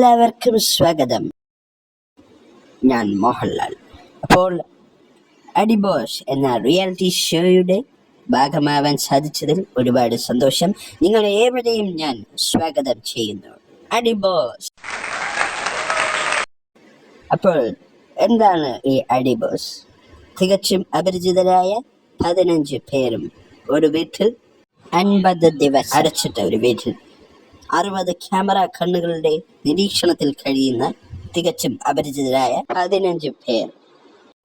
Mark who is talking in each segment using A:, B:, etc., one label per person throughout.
A: എല്ലാവർക്കും സ്വാഗതം. ഞാൻ മോഹൻലാൽ. അപ്പോൾ അടിബോസ് എന്ന റിയാലിറ്റി ഷോയുടെ ഭാഗമാവാൻ സാധിച്ചതിൽ ഒരുപാട് സന്തോഷം. നിങ്ങൾ ഏവരെയും ഞാൻ സ്വാഗതം ചെയ്യുന്നു. അടിബോസ്. അപ്പോൾ എന്താണ് ഈ അടിബോസ്? തികച്ചും അപരിചിതരായ 15 പേരും ഒരു വീട്ടിൽ 50 ദിവസം അടച്ചിട്ട ഒരു വീട്ടിൽ 60 ക്യാമറ കണ്ണുകളുടെ നിരീക്ഷണത്തിൽ കഴിയുന്ന തികച്ചും അപരിചിതരായ 15 പേർ.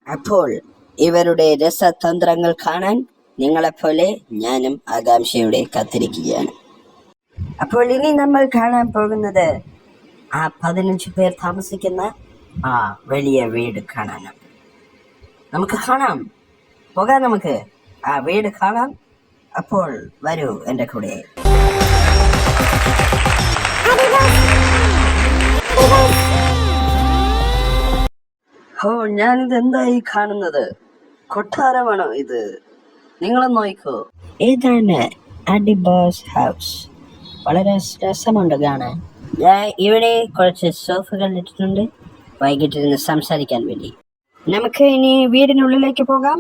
A: അപ്പോൾ ഇവരുടെ രസതന്ത്രങ്ങൾ കാണാൻ നിങ്ങളെപ്പോലെ ഞാനും ആകാംക്ഷയോടെ കാത്തിരിക്കുകയാണ്. അപ്പോൾ ഇനി നമ്മൾ കാണാൻ പോകുന്നത് ആ 15 പേർ താമസിക്കുന്ന ആ വലിയ വീട് കാണാനാണ്. നമുക്ക് കാണാം, പോകാം, നമുക്ക് ആ വീട് കാണാം. അപ്പോൾ വരൂ എൻ്റെ കൂടെ. ഓ, ഞാനിത് എന്തായി കാണുന്നത്? കൊട്ടാരമാണോ ഇത്? നിങ്ങളെ നോക്കൂ. ഇതാണ് അടിബോസ് ഹൗസ്. വളരെ രസമുണ്ട് കാണാൻ. ഇവിടെ കുറച്ച് സോഫകൾ ഇട്ടിട്ടുണ്ട് വൈകിട്ടിരുന്ന് സംസാരിക്കാൻ വേണ്ടി. നമുക്ക് ഇനി വീടിനുള്ളിലേക്ക് പോകാം.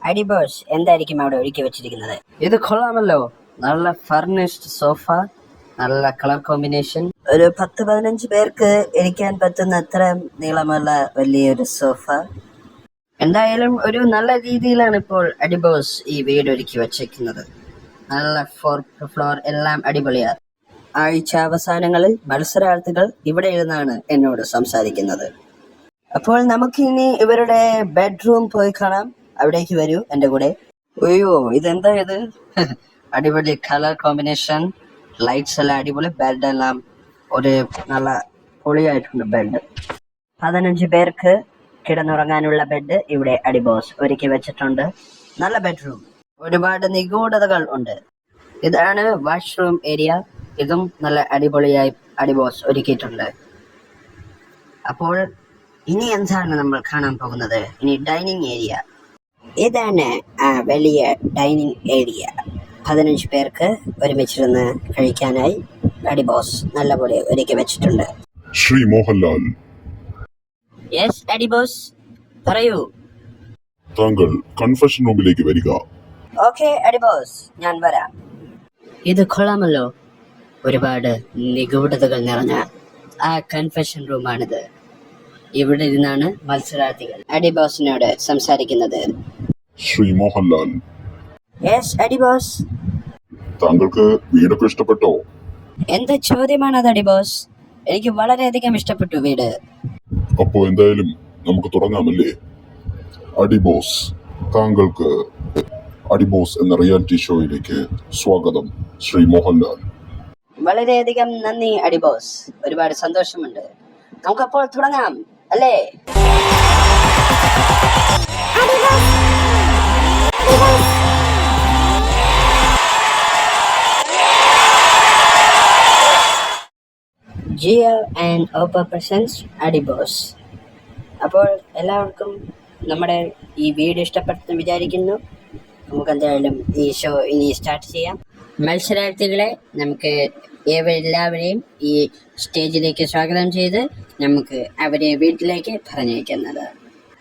A: അടിബോസ് എന്തായിരിക്കും അവിടെ ഒരുക്കി വെച്ചിരിക്കുന്നത്? ഇത് കൊള്ളാമല്ലോ, നല്ല ഫർണിഷ്ഡ് സോഫ, നല്ല കളർ കോമ്പിനേഷൻ. ഒരു 10-15 പേർക്ക് ഇരിക്കാൻ പറ്റുന്ന അത്ര നീളമുള്ള വലിയൊരു സോഫ. എന്തായാലും ഒരു നല്ല രീതിയിലാണ് ഇപ്പോൾ അടിബോസ് ഈ വീട് ഒരുക്കി വച്ചിരിക്കുന്നത്. നല്ല 4th ഫ്ലോർ, എല്ലാം അടിപൊളിയാണ്. ആഴ്ച അവസാനങ്ങളിൽ മത്സരാർത്ഥികൾ ഇവിടെ ഇരുന്നാണ് എന്നോട് സംസാരിക്കുന്നത്. അപ്പോൾ നമുക്കിനി ഇവരുടെ ബെഡ്റൂം പോയി കാണാം. അവിടേക്ക് വരൂ എൻ്റെ കൂടെ. അയ്യോ, ഇതെന്താ ഇത്? അടിപൊളി കളർ കോമ്പിനേഷൻ, ലൈറ്റ്സ് എല്ലാം അടിപൊളി, ബെഡ് എല്ലാം ഒരു നല്ല പൊളിയായിട്ടുണ്ട്. ബെഡ് 15 പേർക്ക് കിടന്നുറങ്ങാനുള്ള ബെഡ് ഇവിടെ അടിബോസ് ഒരുക്കി വെച്ചിട്ടുണ്ട്. നല്ല ബെഡ്റൂം, ഒരുപാട് നിഗൂഢതകൾ ഉണ്ട്. ഇതാണ് വാഷ്റൂം ഏരിയ. ഇതും നല്ല അടിപൊളിയായി അടിബോസ് ഒരുക്കിയിട്ടുണ്ട്. അപ്പോൾ ഇനി എന്താണ് നമ്മൾ കാണാൻ പോകുന്നത്? ഇനി ഡൈനിങ് ഏരിയ. ഇതാണ് ആ വലിയ ഡൈനിങ് ഏരിയ. 15 പേർക്ക് ഒരുമിച്ചിരുന്ന് കഴിക്കാനായി അടിബോസ് നല്ലപോലെ ഒരുക്കി വെച്ചിട്ടുണ്ട്.
B: ശ്രീ മോഹൻലാൽ.
A: യെസ് അടിബോസ്, പറയൂ.
B: താങ്കൾ കൺഫഷൻ റൂമിലേക്ക് വരിക.
A: ഓക്കെ അടിബോസ്, ഞാൻ വരാം. ഇത് കൊള്ളാമല്ലോ, ഒരുപാട് നിഗൂഢതകൾ നിറഞ്ഞ ആ കൺഫഷൻ റൂമാണിത്. ഇവിടെ ഇരുന്നാണ് മത്സരാർത്ഥികൾ അടിബോസിനോട് സംസാരിക്കുന്നത്.
B: ശ്രീ മോഹൻലാൽ.
A: യെസ് അടിബോസ്.
B: താങ്കൾക്ക് വീടൊക്കെ ഇഷ്ടപ്പെട്ടോ?
A: എന്ത് ചോദ്യമാണത് അടിബോസ്? എനിക്ക് വളരെയധികം ഇഷ്ടപ്പെട്ടു വീട്.
B: അപ്പോ എന്തായാലും നമുക്ക് തുടങ്ങാമല്ലേ? അടിബോസ്, താങ്കൾക്ക് അടിബോസ് എന്ന റിയാലിറ്റി ഷോയിലേക്ക് സ്വാഗതം, ശ്രീ മോഹൻലാൽ.
A: വളരെയധികം നന്ദി അടിബോസ്, ഒരുപാട് സന്തോഷമുണ്ട്. നമുക്കപ്പോൾ തുടങ്ങാം അല്ലേ? ജിയോ ആൻഡ് ഓപ്പോ പ്രസൻസ് അടിബോസ്. അപ്പോൾ എല്ലാവർക്കും നമ്മുടെ ഈ വീഡിയോ ഇഷ്ടപ്പെട്ടെന്ന് വിചാരിക്കുന്നു. നമുക്ക് എന്തായാലും ഈ ഷോ ഇനി സ്റ്റാർട്ട് ചെയ്യാം. മത്സരാർത്ഥികളെ നമുക്ക് എല്ലാവരെയും ഈ സ്റ്റേജിലേക്ക് സ്വാഗതം ചെയ്ത് നമുക്ക് അവരെ വീട്ടിലേക്ക് പറഞ്ഞയക്കുന്നത്.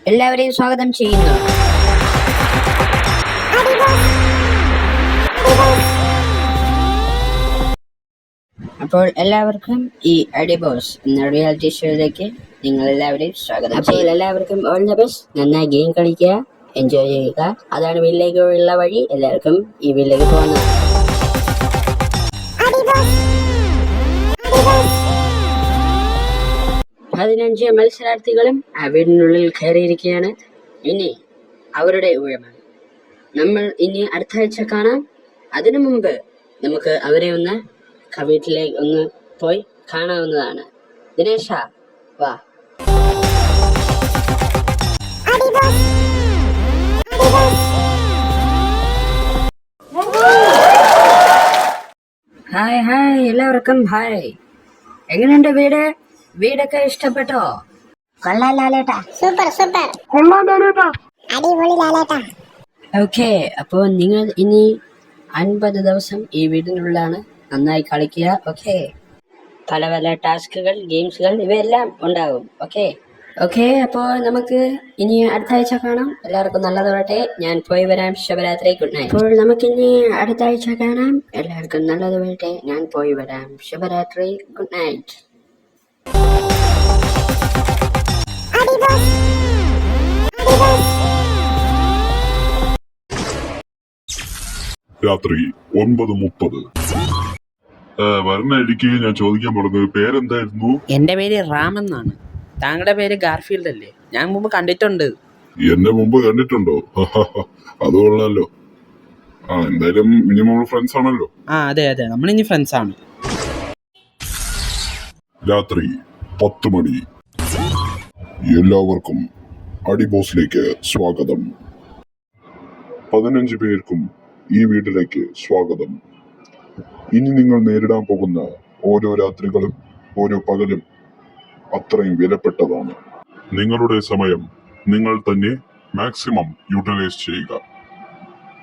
A: എല്ലാവരെയും സ്വാഗതം ചെയ്യുന്നു. അപ്പോൾ എല്ലാവർക്കും ഈ അടിബോസ് എന്ന റിയാലിറ്റി ഷോയിലേക്ക് നിങ്ങൾ എല്ലാവരെയും സ്വാഗതം. അപ്പോൾ എല്ലാവർക്കും ഓൾ ദ ബെസ്റ്റ്. നന്നായി ഗെയിം കളിക്കുക, എൻജോയ് ചെയ്യുക. അതാണ് വീട്ടിലേക്കുള്ള വഴി. എല്ലാവർക്കും ഈ വീട്ടിലേക്ക് പോകുന്നത്. 15 മത്സരാർത്ഥികളും ആ വീടിനുള്ളിൽ കയറിയിരിക്കുകയാണ്. ഇനി അവരുടെ ഊഴമാണ്. നമ്മൾ ഇനി അടുത്ത ആഴ്ച കാണാം. അതിനു മുമ്പ് നമുക്ക് അവരെ ഒന്ന് വീട്ടിലേക്ക് ഒന്ന് പോയി കാണാവുന്നതാണ്. ദിനേശ, വാ. ഹായ് ഹായ്, എല്ലാവർക്കും ഹായ്. എങ്ങനെയുണ്ട് വീട്? വീടൊക്കെ ഇഷ്ടപ്പെട്ടോ?
C: കൊള്ളാം ലാലേട്ടാ, സൂപ്പർ സൂപ്പർ, അടിപൊളി ലാലേട്ടാ.
A: ഓക്കെ, അപ്പോൾ നിങ്ങൾ ഇനി 50 ദിവസം ഈ വീടിനുള്ളിലാണ്. നന്നായി കളിക്കുക. ഓക്കെ, പല പല ടാസ്കുകൾ, ഗെയിംസുകൾ ഇവയെല്ലാം ഉണ്ടാകും. ഓക്കെ ഓക്കെ, അപ്പോൾ നമുക്ക് ഇനി അടുത്ത ആഴ്ച കാണാം. എല്ലാവർക്കും നല്ലത് വരട്ടെ. ഞാൻ പോയി വരാം. ശുഭരാത്രി, ഗുഡ് നൈറ്റ്. അപ്പോൾ നമുക്കിനി അടുത്ത ആഴ്ച കാണാം. എല്ലാവർക്കും നല്ലത് വരട്ടെ. ഞാൻ പോയി വരാം. ശുഭരാത്രി, ഗുഡ് നൈറ്റ്.
B: രാത്രി 9:30. വരണ ഇടിക്ക് ഞാൻ ചോദിക്കാൻ പോകുന്നത് പേരെന്തായിരുന്നു?
D: എന്റെ പേര് റാം എന്നാണ്. താങ്കളുടെ പേര് ഗാർഫീൽഡ് അല്ലേ? ഞാൻ മുമ്പ് കണ്ടിട്ടുണ്ട്.
B: എന്നെ മുമ്പ് കണ്ടിട്ടുണ്ടോ? അത് കൊള്ളാലോ. എന്തായാലും മിനിമം ഫ്രണ്ട്സ് ആണല്ലോ.
D: അതെ അതെ, നമ്മളിനി ഫ്രണ്ട്സ് ആണ്.
B: രാത്രി 10 മണി. എല്ലാവർക്കും അടിബോസിലേക്ക് സ്വാഗതം. 15 പേർക്കും ഈ വീട്ടിലേക്ക് സ്വാഗതം. ഇനി നിങ്ങൾ നേരിടാൻ പോകുന്ന ഓരോ രാത്രികളും ഓരോ പകലും അത്രയും വിലപ്പെട്ടതാണ്. നിങ്ങളുടെ സമയം നിങ്ങൾ തന്നെ മാക്സിമം യൂട്ടിലൈസ് ചെയ്യുക.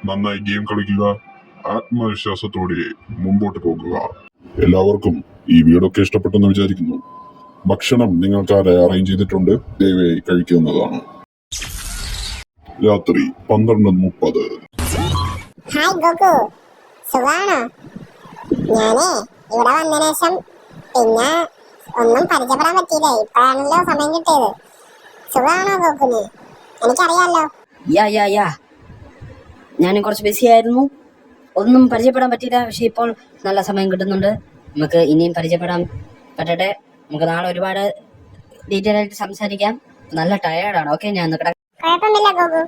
B: നന്നായി ഗെയിം കളിക്കുക. ആത്മവിശ്വാസത്തോടെ മുമ്പോട്ട് പോകുക. എല്ലാവർക്കും ഈ വീഡിയോ ഒക്കെ ഇഷ്ടപ്പെട്ടെന്ന് വിചാരിക്കുന്നു. ഭക്ഷണം നിങ്ങൾക്കാരെ അറേഞ്ച് ചെയ്തിട്ടുണ്ട്. ദയവായി കഴിക്കുന്നതാണ്. രാത്രി 12:30.
C: ഹായ് ഗോകു, സുഖാണോ? ഞാനേ ഇവിടെ വന്നതിന് ശേഷം പിന്നെ ഒന്നും പരിചയപ്പെടാൻ പറ്റിയില്ല. ഇപ്പോഴാണല്ലോ സമയം കിട്ടിയത്. സുഖാണോ ഗോകുന്? എനിക്കറിയാലോ.
A: യാ ഞാനും കുറച്ച് ബിസി ആയിരുന്നു, ഒന്നും പരിചയപ്പെടാൻ പറ്റിയില്ല. പക്ഷെ ഇപ്പോൾ നല്ല സമയം കിട്ടുന്നുണ്ട്. നമുക്ക് ഇനിയും പരിചയപ്പെടാൻ പറ്റട്ടെ. നമുക്ക് നാളെ ഒരുപാട് ഡീറ്റെയിൽ ആയിട്ട് സംസാരിക്കാം. നല്ല ടയേർഡാണ്. ഓക്കെ, ഞാൻ
C: കുഴപ്പമില്ല ഗോകു.